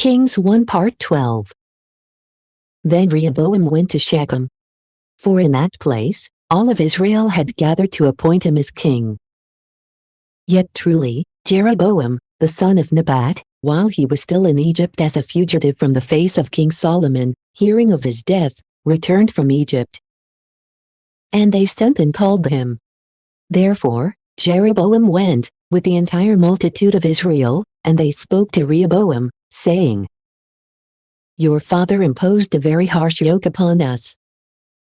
Kings 1 Part 12. Then Rehoboam went to Shechem, for in that place all of Israel had gathered to appoint him as king. Yet truly, Jeroboam, the son of Nebat, while he was still in Egypt as a fugitive from the face of King Solomon, hearing of his death, returned from Egypt. And they sent and called him. Therefore, Jeroboam went, with the entire multitude of Israel, and they spoke to Rehoboam, saying, Your father imposed a very harsh yoke upon us.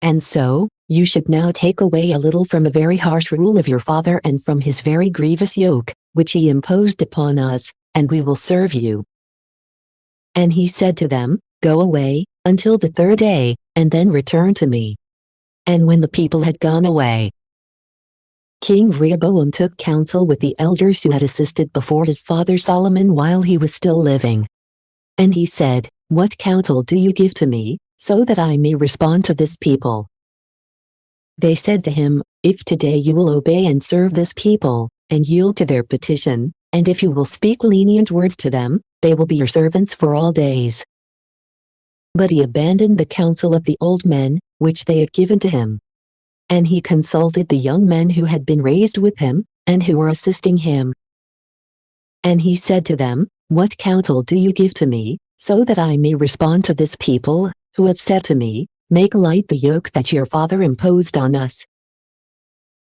And so, you should now take away a little from the very harsh rule of your father and from his very grievous yoke, which he imposed upon us, and we will serve you. And he said to them, Go away, until the third day, and then return to me. And when the people had gone away, King Rehoboam took counsel with the elders who had assisted before his father Solomon while he was still living. And he said, What counsel do you give to me, so that I may respond to this people? They said to him, If today you will obey and serve this people, and yield to their petition, and if you will speak lenient words to them, they will be your servants for all days. But he abandoned the counsel of the old men, which they had given to him. And he consulted the young men who had been raised with him, and who were assisting him. And he said to them, What counsel do you give to me, so that I may respond to this people, who have said to me, Make light the yoke that your father imposed on us?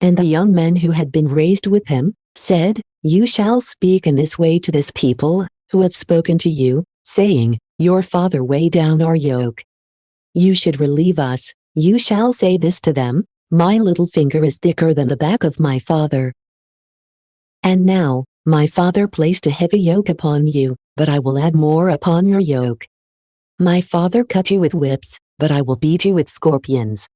And the young men who had been raised with him, said, You shall speak in this way to this people, who have spoken to you, saying, Your father weighed down our yoke. You should relieve us. You shall say this to them, My little finger is thicker than the back of my father. And now, my father placed a heavy yoke upon you, but I will add more upon your yoke. My father cut you with whips, but I will beat you with scorpions.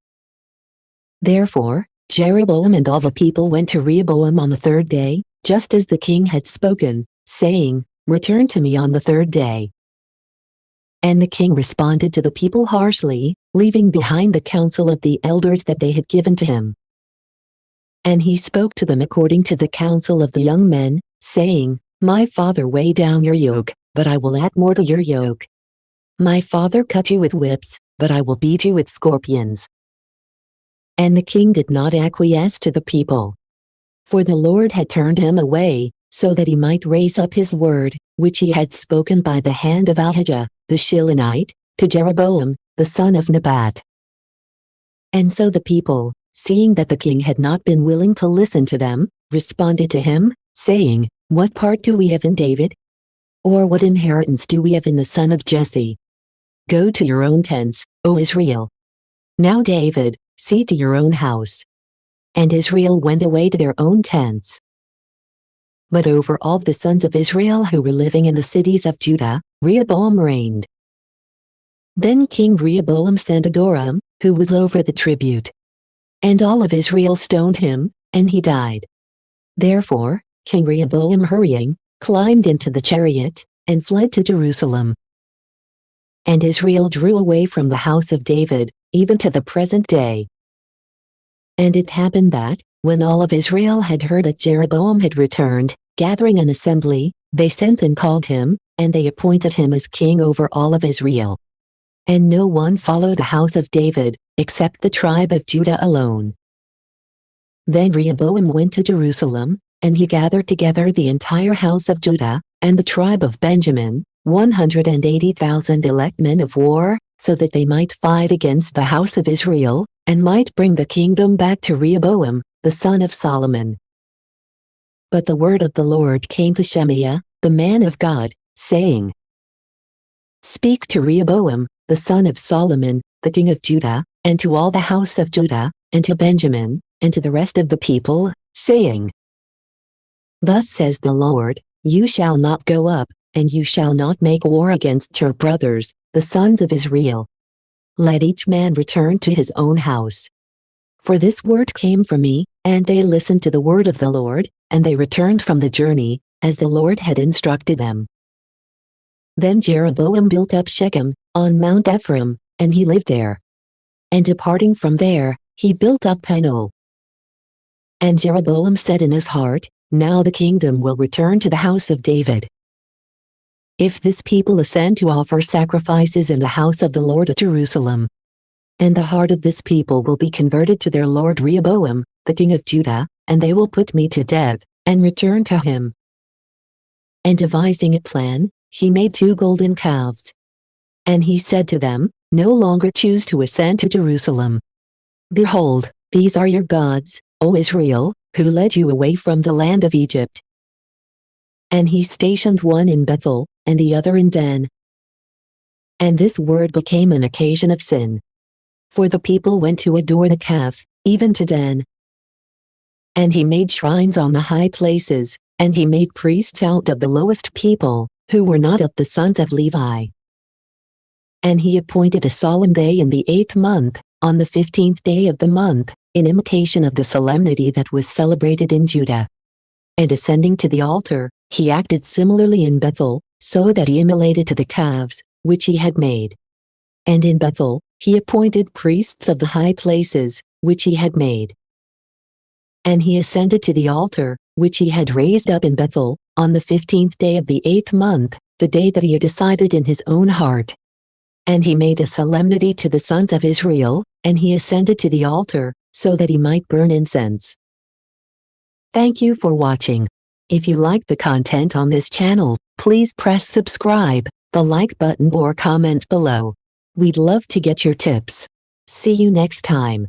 Therefore, Jeroboam and all the people went to Rehoboam on the third day, just as the king had spoken, saying, Return to me on the third day. And the king responded to the people harshly, leaving behind the counsel of the elders that they had given to him. And he spoke to them according to the counsel of the young men, saying, My father weighed down your yoke, but I will add more to your yoke. My father cut you with whips, but I will beat you with scorpions. And the king did not acquiesce to the people. For the Lord had turned him away, so that he might raise up his word, which he had spoken by the hand of Ahijah, the Shilonite, to Jeroboam, the son of Nebat. And so the people, seeing that the king had not been willing to listen to them, responded to him, saying, What part do we have in David? Or what inheritance do we have in the son of Jesse? Go to your own tents, O Israel. Now David, see to your own house. And Israel went away to their own tents. But over all the sons of Israel who were living in the cities of Judah, Rehoboam reigned. Then King Rehoboam sent Adoram, who was over the tribute. And all of Israel stoned him, and he died. Therefore, King Rehoboam hurrying, climbed into the chariot, and fled to Jerusalem. And Israel drew away from the house of David, even to the present day. And it happened that, when all of Israel had heard that Jeroboam had returned, gathering an assembly, they sent and called him, and they appointed him as king over all of Israel. And no one followed the house of David, except the tribe of Judah alone. Then Rehoboam went to Jerusalem, and he gathered together the entire house of Judah, and the tribe of Benjamin, 180,000 elect men of war, so that they might fight against the house of Israel, and might bring the kingdom back to Rehoboam, the son of Solomon. But the word of the Lord came to Shemaiah, the man of God, saying, Speak to Rehoboam, the son of Solomon, the king of Judah, and to all the house of Judah, and to Benjamin, and to the rest of the people, saying, Thus says the Lord, You shall not go up, and you shall not make war against your brothers, the sons of Israel. Let each man return to his own house. For this word came from me, and they listened to the word of the Lord, and they returned from the journey, as the Lord had instructed them. Then Jeroboam built up Shechem, on Mount Ephraim, and he lived there. And departing from there, he built up Penuel. And Jeroboam said in his heart, Now the kingdom will return to the house of David. if this people ascend to offer sacrifices in the house of the Lord at Jerusalem. And the heart of this people will be converted to their lord Rehoboam, the king of Judah, and they will put me to death, and return to him. And devising a plan, he made 2 golden calves. And he said to them, no longer choose to ascend to Jerusalem. Behold, these are your gods, O Israel, who led you away from the land of Egypt. And he stationed one in Bethel, and the other in Dan. And this word became an occasion of sin. For the people went to adore the calf, even to Dan. And he made shrines on the high places, and he made priests out of the lowest people, who were not of the sons of Levi. And he appointed a solemn day in the 8th month, on the 15th day of the month, in imitation of the solemnity that was celebrated in Judah. And ascending to the altar, he acted similarly in Bethel, so that he immolated to the calves, which he had made. And in Bethel, he appointed priests of the high places, which he had made. And he ascended to the altar, which he had raised up in Bethel, on the 15th day of the 8th month, the day that he had decided in his own heart. And he made a solemnity to the sons of Israel, and he ascended to the altar, so that he might burn incense. Thank you for watching. If you like the content on this channel, please press subscribe, the like button or comment below. We'd love to get your tips. See you next time.